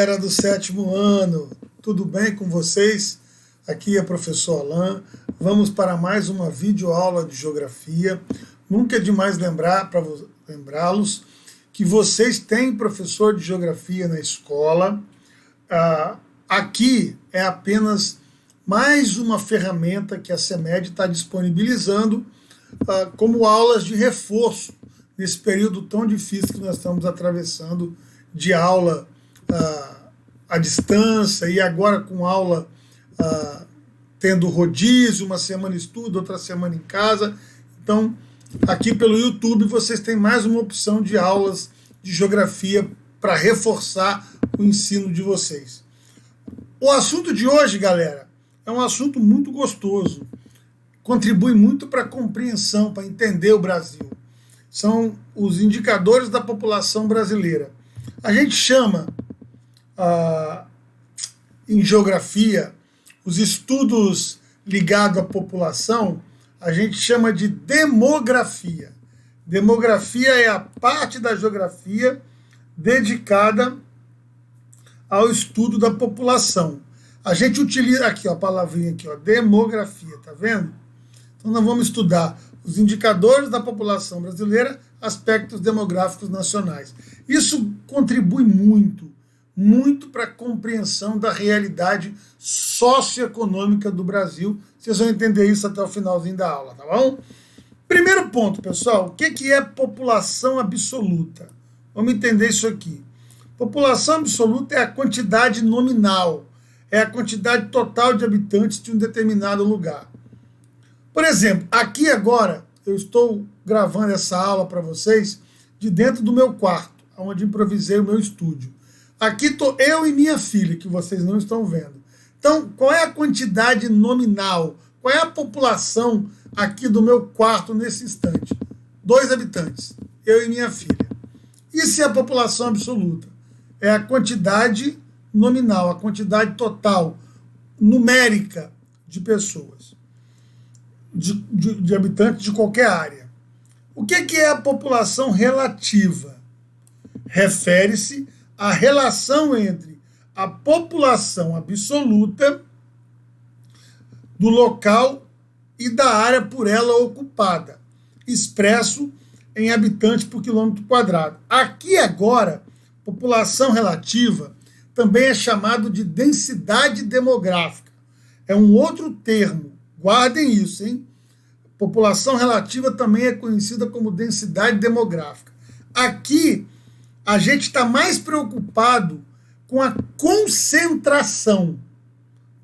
galera do sétimo ano, tudo bem com vocês? Aqui é o professor Alain. Vamos para mais uma videoaula de geografia. Nunca é demais lembrá-los que vocês têm professor de geografia na escola. Aqui é apenas mais uma ferramenta que a CEMED está disponibilizando como aulas de reforço nesse período tão difícil que nós estamos atravessando de aula à distância e agora com aula tendo rodízio, uma semana estudo, outra semana em casa. Então, aqui pelo YouTube vocês têm mais uma opção de aulas de geografia para reforçar o ensino de vocês. O assunto de hoje, galera, é um assunto muito gostoso. Contribui muito para a compreensão, para entender o Brasil. São os indicadores da população brasileira. A gente chama, em geografia, os estudos ligados à população, a gente chama de demografia. Demografia é a parte da geografia dedicada ao estudo da população. A gente utiliza aqui, ó, a palavrinha aqui, ó, demografia, tá vendo? Então nós vamos estudar os indicadores da população brasileira, aspectos demográficos nacionais. Isso contribui muito para a compreensão da realidade socioeconômica do Brasil. Vocês vão entender isso até o finalzinho da aula, tá bom? Primeiro ponto, pessoal, o que é população absoluta? Vamos entender isso aqui. População absoluta é a quantidade nominal, é a quantidade total de habitantes de um determinado lugar. Por exemplo, aqui agora eu estou gravando essa aula para vocês de dentro do meu quarto, onde improvisei o meu estúdio. Aqui estou eu e minha filha, que vocês não estão vendo. Então, qual é a quantidade nominal? Qual é a população aqui do meu quarto nesse instante? 2 habitantes, eu e minha filha. Isso é a população absoluta. É a quantidade nominal, a quantidade total, numérica de pessoas, de habitantes de qualquer área. O que é a população relativa? Refere-se à relação entre a população absoluta do local e da área por ela ocupada, expresso em habitantes por quilômetro quadrado. Aqui agora, população relativa também é chamado de densidade demográfica. É um outro termo. Guardem isso, hein? População relativa também é conhecida como densidade demográfica. Aqui, a gente está mais preocupado com a concentração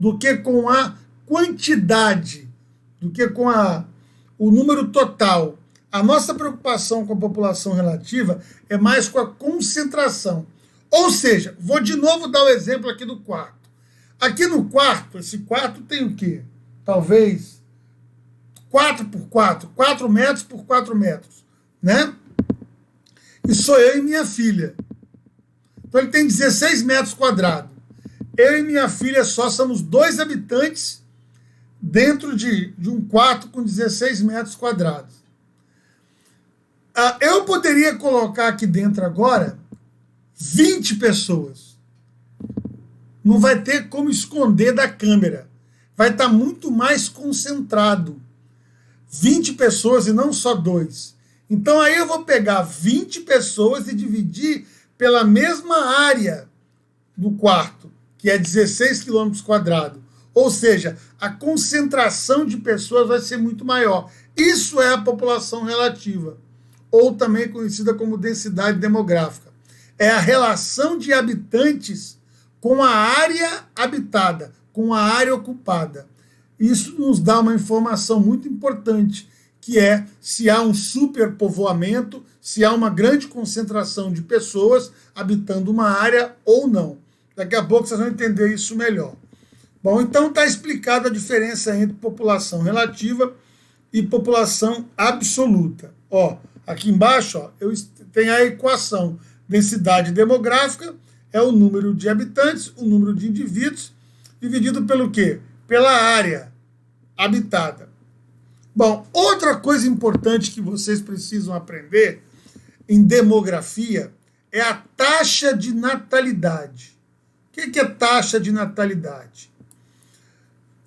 do que com a quantidade, do que com o número total. A nossa preocupação com a população relativa é mais com a concentração. Ou seja, vou de novo dar o exemplo aqui do quarto. Aqui no quarto, esse quarto tem o quê? Talvez 4 por 4, 4 metros por 4 metros, né? E sou eu e minha filha. Então ele tem 16 metros quadrados. Eu e minha filha só somos 2 habitantes dentro de um quarto com 16 metros quadrados. Eu poderia colocar aqui dentro agora 20 pessoas. Não vai ter como esconder da câmera. Vai estar muito mais concentrado. 20 pessoas e não só 2. Então aí eu vou pegar 20 pessoas e dividir pela mesma área do quarto, que é 16 quilômetros quadrados. Ou seja, a concentração de pessoas vai ser muito maior. Isso é a população relativa, ou também conhecida como densidade demográfica. É a relação de habitantes com a área habitada, com a área ocupada. Isso nos dá uma informação muito importante, que é se há um superpovoamento, se há uma grande concentração de pessoas habitando uma área ou não. Daqui a pouco vocês vão entender isso melhor. Bom, então está explicada a diferença entre população relativa e população absoluta. Ó, aqui embaixo, ó, eu tenho a equação. Densidade demográfica é o número de habitantes, o número de indivíduos, dividido pelo quê? Pela área habitada. Bom, outra coisa importante que vocês precisam aprender em demografia é a taxa de natalidade. que é taxa de natalidade?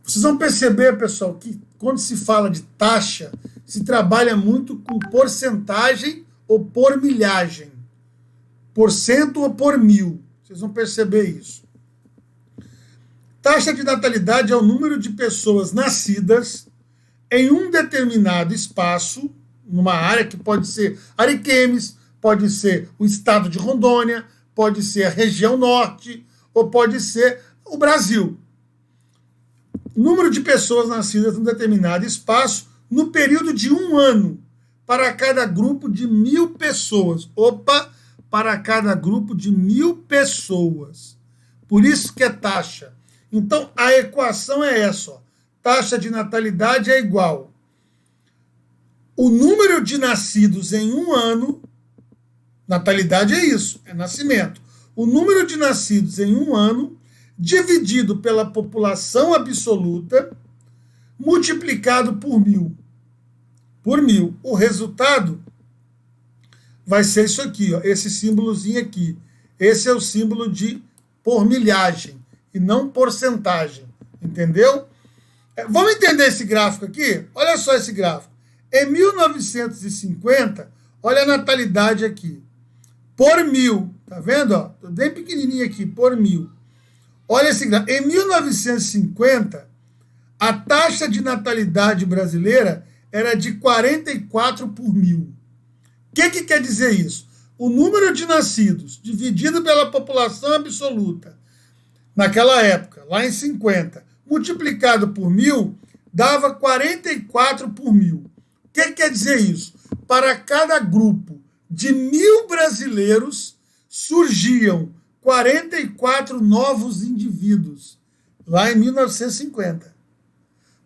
Vocês vão perceber, pessoal, que quando se fala de taxa, se trabalha muito com porcentagem ou por milhagem. Por cento ou por mil. Vocês vão perceber isso. Taxa de natalidade é o número de pessoas nascidas em um determinado espaço, numa área que pode ser Ariquemes, pode ser o estado de Rondônia, pode ser a região norte, ou pode ser o Brasil. Número de pessoas nascidas em um determinado espaço no período de 1 ano, para cada grupo de 1.000 pessoas. Opa! Para cada grupo de 1.000 pessoas. Por isso que é taxa. Então, a equação é essa. Ó. Taxa de natalidade é igual o número de nascidos em 1 ano, natalidade é isso, é nascimento. O número de nascidos em 1 ano, dividido pela população absoluta, multiplicado por 1.000. Por 1.000. O resultado vai ser isso aqui, ó, esse símbolozinho aqui. Esse é o símbolo de por milhagem e não porcentagem. Entendeu? Vamos entender esse gráfico aqui? Olha só esse gráfico. Em 1950, olha a natalidade aqui. Por 1.000. Tá vendo? Ó? Tô bem pequenininho aqui, por 1.000. Olha esse gráfico. Em 1950, a taxa de natalidade brasileira era de 44 por 1.000. O que quer dizer isso? O número de nascidos dividido pela população absoluta naquela época, lá em 50, multiplicado por 1.000, dava 44 por 1.000. O que quer dizer isso? Para cada grupo de 1.000 brasileiros, surgiam 44 novos indivíduos, lá em 1950.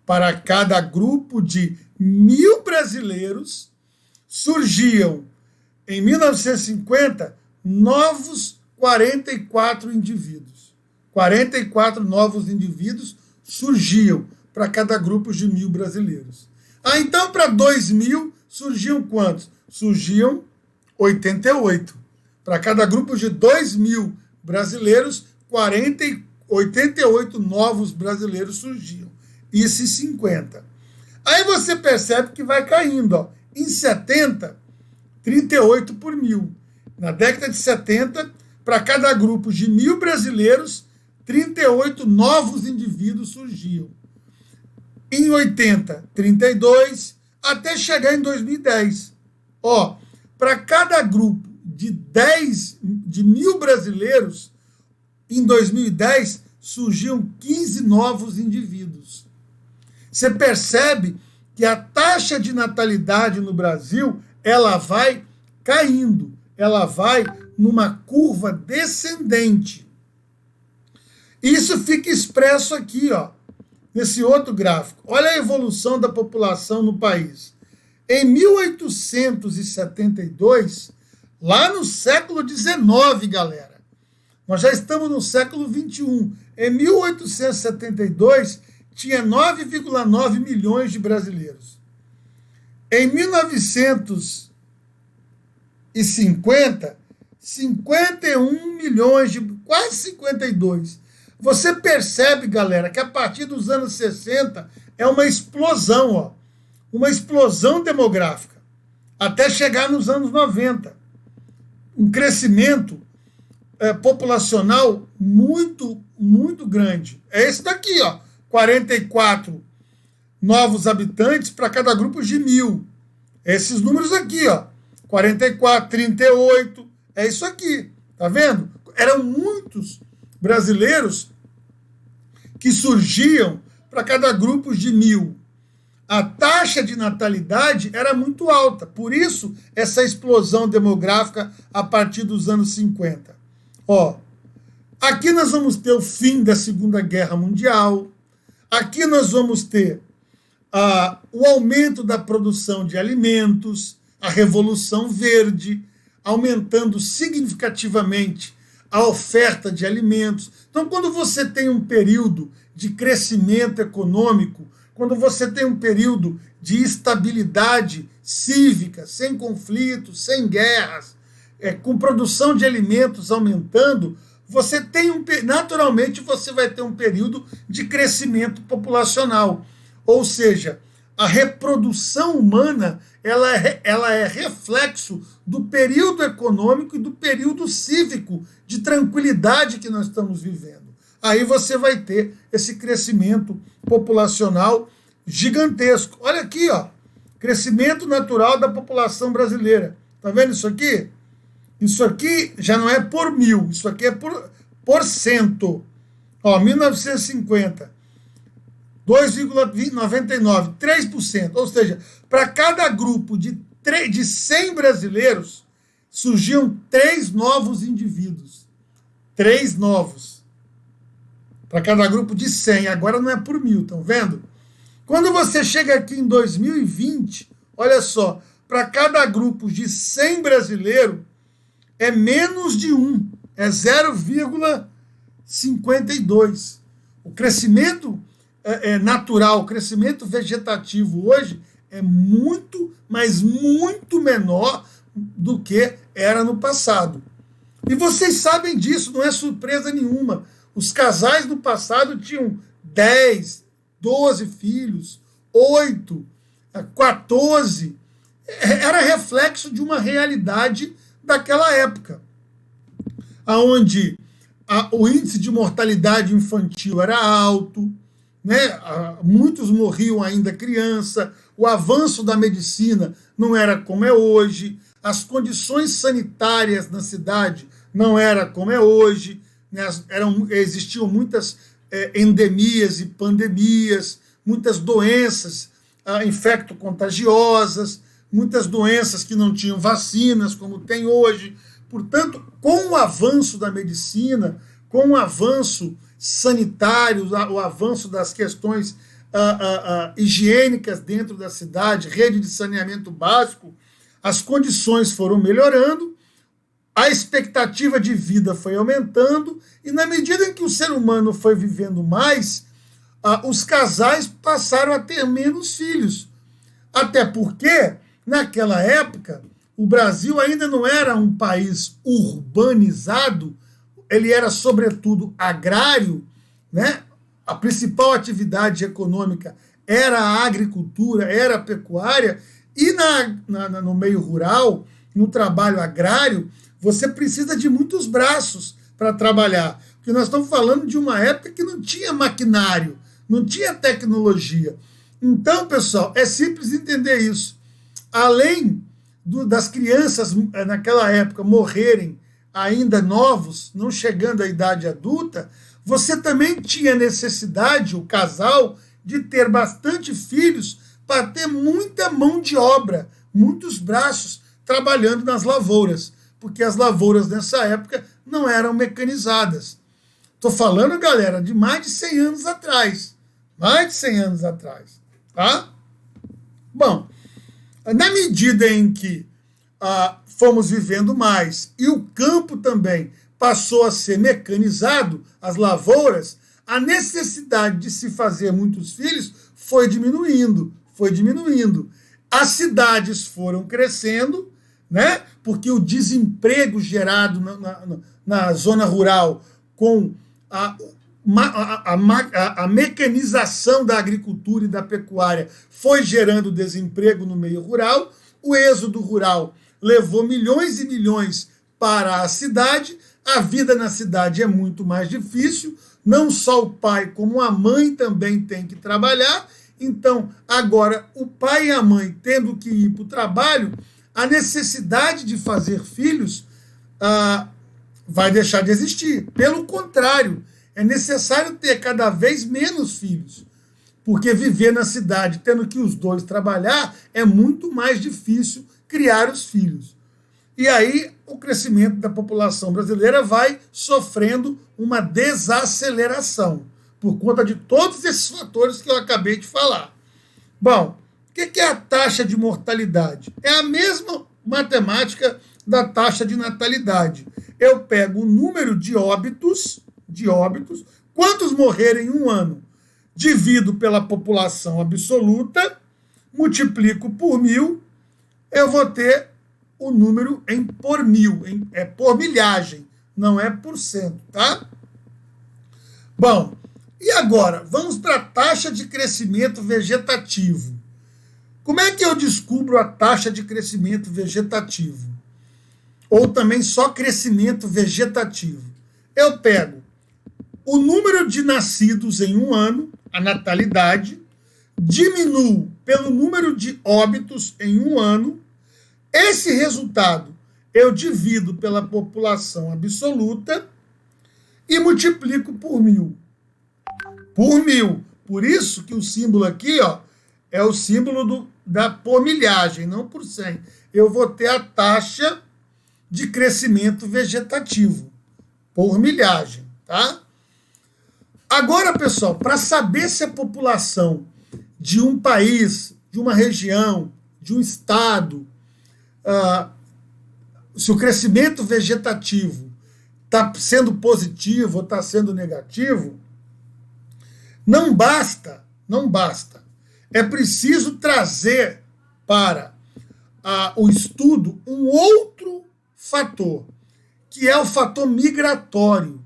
Para cada grupo de 1.000 brasileiros, surgiam, em 1950, novos 44 indivíduos. 44 novos indivíduos surgiam para cada grupo de 1.000 brasileiros. Então, para 2.000, surgiam quantos? Surgiam 88. Para cada grupo de 2.000 brasileiros, 88 novos brasileiros surgiam. Isso em 50. Aí você percebe que vai caindo, ó. Em 70, 38 por 1.000. Na década de 70, para cada grupo de 1.000 brasileiros, 38 novos indivíduos surgiam. Em 80, 32, até chegar em 2010. Ó, para cada grupo de 1.000 brasileiros, em 2010, surgiam 15 novos indivíduos. Você percebe que a taxa de natalidade no Brasil, ela vai caindo, ela vai numa curva descendente. Isso fica expresso aqui, ó, nesse outro gráfico. Olha a evolução da população no país. Em 1872, lá no século XIX, galera, nós já estamos no século XXI. Em 1872, tinha 9,9 milhões de brasileiros. Em 1950, 51 milhões de... quase 52. Você percebe, galera, que a partir dos anos 60 é uma explosão, ó, uma explosão demográfica, até chegar nos anos 90. Um crescimento populacional muito, muito grande. É esse daqui, ó, 44 novos habitantes para cada grupo de 1.000. Esses números aqui, ó, 44, 38, é isso aqui, tá vendo? Eram muitos brasileiros que surgiam para cada grupo de 1.000. A taxa de natalidade era muito alta, por isso essa explosão demográfica a partir dos anos 50. Ó, aqui nós vamos ter o fim da Segunda Guerra Mundial, aqui nós vamos ter o aumento da produção de alimentos, a Revolução Verde, aumentando significativamente a oferta de alimentos. Então, quando você tem um período de crescimento econômico, quando você tem um período de estabilidade cívica, sem conflitos, sem guerras, com produção de alimentos aumentando, naturalmente você vai ter um período de crescimento populacional. Ou seja, a reprodução humana ela é reflexo do período econômico e do período cívico de tranquilidade que nós estamos vivendo. Aí você vai ter esse crescimento populacional gigantesco. Olha aqui, ó, crescimento natural da população brasileira. Tá vendo isso aqui? Isso aqui já não é por 1000, isso aqui é por cento. Ó, 1950, 2,99, 3%. Ou seja, para cada grupo de 100 brasileiros, surgiam 3 novos indivíduos. 3 novos. Para cada grupo de 100. Agora não é por 1000, estão vendo? Quando você chega aqui em 2020, olha só, para cada grupo de 100 brasileiros, é menos de 1, é 0,52. O crescimento natural, o crescimento vegetativo hoje é muito, mas muito menor do que era no passado. E vocês sabem disso, não é surpresa nenhuma. Os casais no passado tinham 10, 12 filhos, 8, 14. Era reflexo de uma realidade daquela época, onde o índice de mortalidade infantil era alto, né? Muitos morriam ainda criança, o avanço da medicina não era como é hoje, as condições sanitárias na cidade não era como é hoje, né? Existiam muitas endemias e pandemias, muitas doenças infecto-contagiosas, muitas doenças que não tinham vacinas, como tem hoje. Portanto, com o avanço da medicina, com o avanço sanitário, o avanço das questões higiênicas dentro da cidade, rede de saneamento básico, as condições foram melhorando, a expectativa de vida foi aumentando, e na medida em que o ser humano foi vivendo mais, os casais passaram a ter menos filhos. Até porque, naquela época, o Brasil ainda não era um país urbanizado, ele era, sobretudo, agrário, né? A principal atividade econômica era a agricultura, era a pecuária, e no meio rural, no trabalho agrário, você precisa de muitos braços para trabalhar. Porque nós estamos falando de uma época que não tinha maquinário, não tinha tecnologia. Então, pessoal, é simples entender isso. Além das crianças, naquela época, morrerem ainda novos, não chegando à idade adulta, você também tinha necessidade, o casal, de ter bastante filhos para ter muita mão de obra, muitos braços trabalhando nas lavouras, porque as lavouras nessa época não eram mecanizadas. Estou falando, galera, de mais de 100 anos atrás. Mais de 100 anos atrás. Tá? Bom, na medida em que fomos vivendo mais e o campo também passou a ser mecanizado, as lavouras, a necessidade de se fazer muitos filhos foi diminuindo, foi diminuindo. As cidades foram crescendo, né? Porque o desemprego gerado na zona rural com a mecanização da agricultura e da pecuária foi gerando desemprego no meio rural, o êxodo rural levou milhões e milhões para a cidade, a vida na cidade é muito mais difícil, não só o pai como a mãe também tem que trabalhar, então agora o pai e a mãe tendo que ir para o trabalho, a necessidade de fazer filhos vai deixar de existir. Pelo contrário, é necessário ter cada vez menos filhos, porque viver na cidade tendo que os dois trabalhar é muito mais difícil criar os filhos. E aí o crescimento da população brasileira vai sofrendo uma desaceleração, por conta de todos esses fatores que eu acabei de falar. Bom, o que é a taxa de mortalidade? É a mesma matemática da taxa de natalidade. Eu pego o número de óbitos, quantos morreram em um ano, divido pela população absoluta, multiplico por 1000, eu vou ter o número por milhagem, não é por cento, tá? Bom, e agora, vamos para a taxa de crescimento vegetativo. Como é que eu descubro a taxa de crescimento vegetativo? Ou também só crescimento vegetativo? Eu pego o número de nascidos em um ano, a natalidade, diminuo pelo número de óbitos em um ano. Esse resultado eu divido pela população absoluta e multiplico por 1000. Por 1000. Por isso que o símbolo aqui, ó, é o símbolo por milhagem, não por 100. Eu vou ter a taxa de crescimento vegetativo por milhagem, tá? Agora, pessoal, para saber se a população de um país, de uma região, de um estado, se o crescimento vegetativo está sendo positivo ou está sendo negativo, não basta. É preciso trazer para o estudo um outro fator, que é o fator migratório,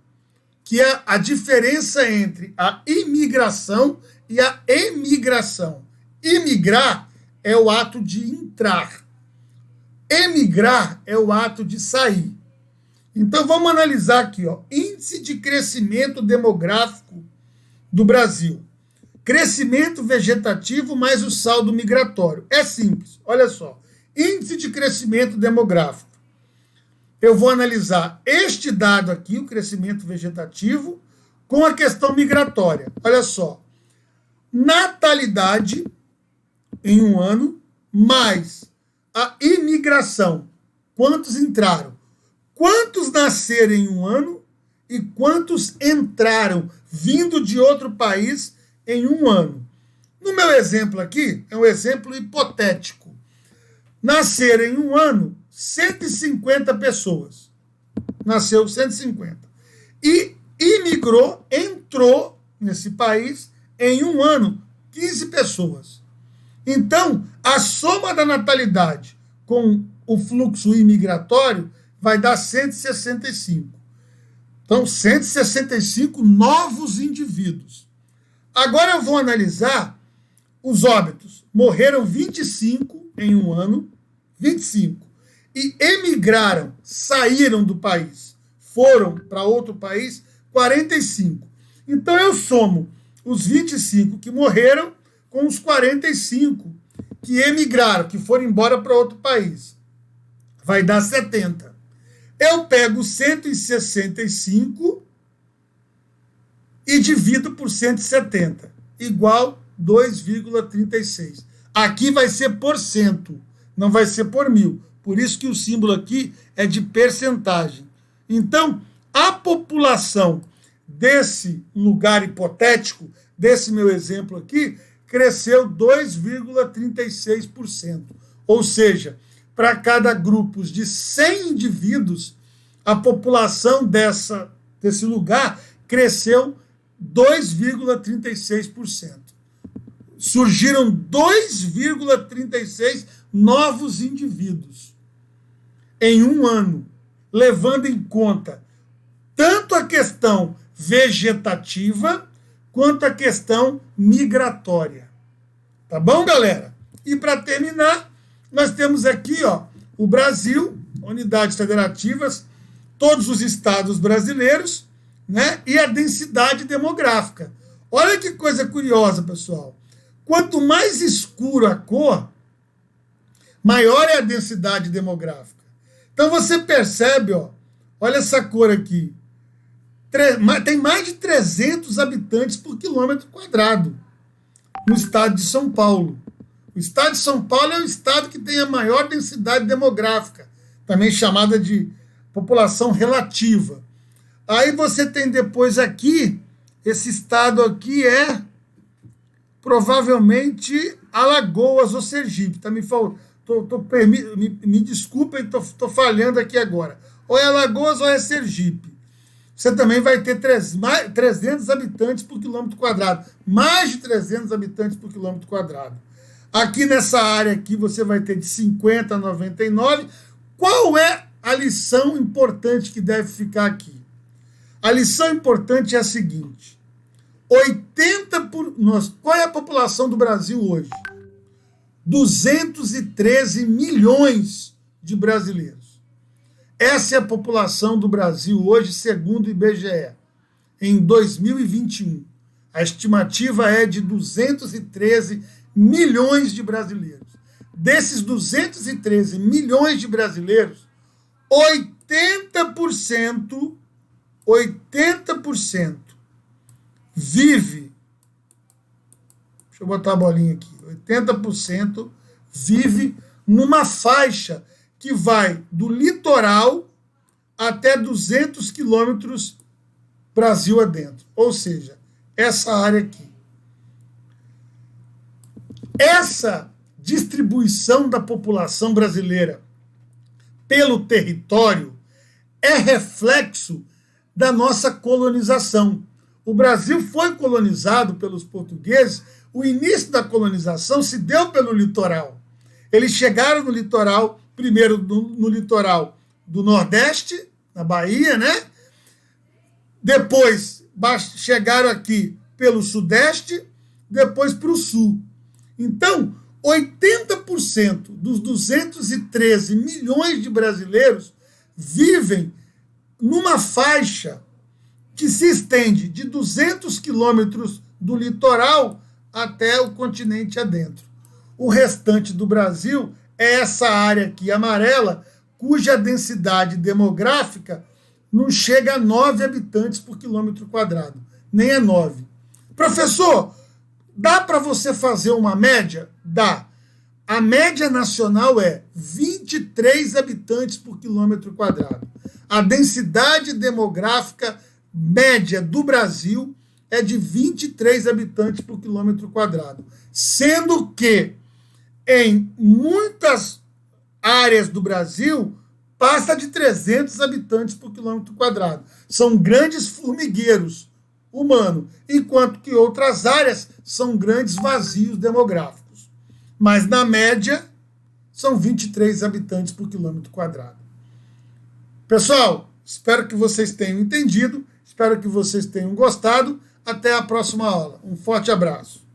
que é a diferença entre a imigração e a emigração. Imigrar é o ato de entrar. Emigrar é o ato de sair. Então vamos analisar aqui, ó, índice de crescimento demográfico do Brasil. Crescimento vegetativo mais o saldo migratório. É simples, olha só. Índice de crescimento demográfico. Eu vou analisar este dado aqui, o crescimento vegetativo, com a questão migratória. Olha só. Natalidade em um ano, mais a imigração. Quantos entraram? Quantos nasceram em um ano e quantos entraram vindo de outro país em um ano? No meu exemplo aqui, é um exemplo hipotético. Nasceram em um ano 150 pessoas. Nasceu 150. E imigrou, entrou nesse país em um ano 15 pessoas. Então, a soma da natalidade com o fluxo imigratório vai dar 165. Então, 165 novos indivíduos. Agora eu vou analisar os óbitos. Morreram 25 em um ano, 25. E emigraram, saíram do país, foram para outro país, 45. Então eu somo os 25 que morreram com os 45 que emigraram, que foram embora para outro país. Vai dar 70. Eu pego 165 e divido por 170, igual 2,36. Aqui vai ser por cento, não vai ser por 1000. Por isso que o símbolo aqui é de percentagem. Então, a população desse lugar hipotético, desse meu exemplo aqui, cresceu 2,36%. Ou seja, para cada grupo de 100 indivíduos, a população desse lugar cresceu 2,36%. Surgiram 2,36 novos indivíduos em um ano, levando em conta tanto a questão vegetativa quanto a questão migratória. Tá bom, galera? E para terminar, nós temos aqui, ó, o Brasil, unidades federativas, todos os estados brasileiros, né? E a densidade demográfica. Olha que coisa curiosa, pessoal. Quanto mais escuro a cor, maior é a densidade demográfica. Então você percebe, ó, olha essa cor aqui. Tem mais de 300 habitantes por quilômetro quadrado no estado de São Paulo. O estado de São Paulo é o estado que tem a maior densidade demográfica, também chamada de população relativa. Aí você tem depois aqui, esse estado aqui é provavelmente Alagoas ou Sergipe. Tá, me desculpem, estou falhando aqui agora. Ou é Alagoas ou é Sergipe. Você também vai ter 300 habitantes por quilômetro quadrado. Mais de 300 habitantes por quilômetro quadrado. Aqui nessa área aqui você vai ter de 50 a 99. Qual é a lição importante que deve ficar aqui? A lição importante é a seguinte: qual é a população do Brasil hoje? 213 milhões de brasileiros. Essa é a população do Brasil hoje, segundo o IBGE, em 2021. A estimativa é de 213 milhões de brasileiros. Desses 213 milhões de brasileiros, 80% vive, deixa eu botar a bolinha aqui, 80% vive numa faixa que vai do litoral até 200 quilômetros Brasil adentro. Ou seja, essa área aqui. Essa distribuição da população brasileira pelo território é reflexo da nossa colonização. O Brasil foi colonizado pelos portugueses, o início da colonização se deu pelo litoral. Eles chegaram no litoral, primeiro no litoral do Nordeste, na Bahia, né? Depois chegaram aqui pelo Sudeste, depois para o Sul. Então, 80% dos 213 milhões de brasileiros vivem numa faixa que se estende de 200 quilômetros do litoral até o continente adentro. O restante do Brasil é essa área aqui amarela, cuja densidade demográfica não chega a 9 habitantes por quilômetro quadrado. Nem é 9. Professor, dá para você fazer uma média? Dá. A média nacional é 23 habitantes por quilômetro quadrado. A densidade demográfica média do Brasil é de 23 habitantes por quilômetro quadrado. Sendo que em muitas áreas do Brasil passa de 300 habitantes por quilômetro quadrado. São grandes formigueiros humanos, enquanto que outras áreas são grandes vazios demográficos. Mas, na média, são 23 habitantes por quilômetro quadrado. Pessoal, espero que vocês tenham entendido, espero que vocês tenham gostado. Até a próxima aula. Um forte abraço.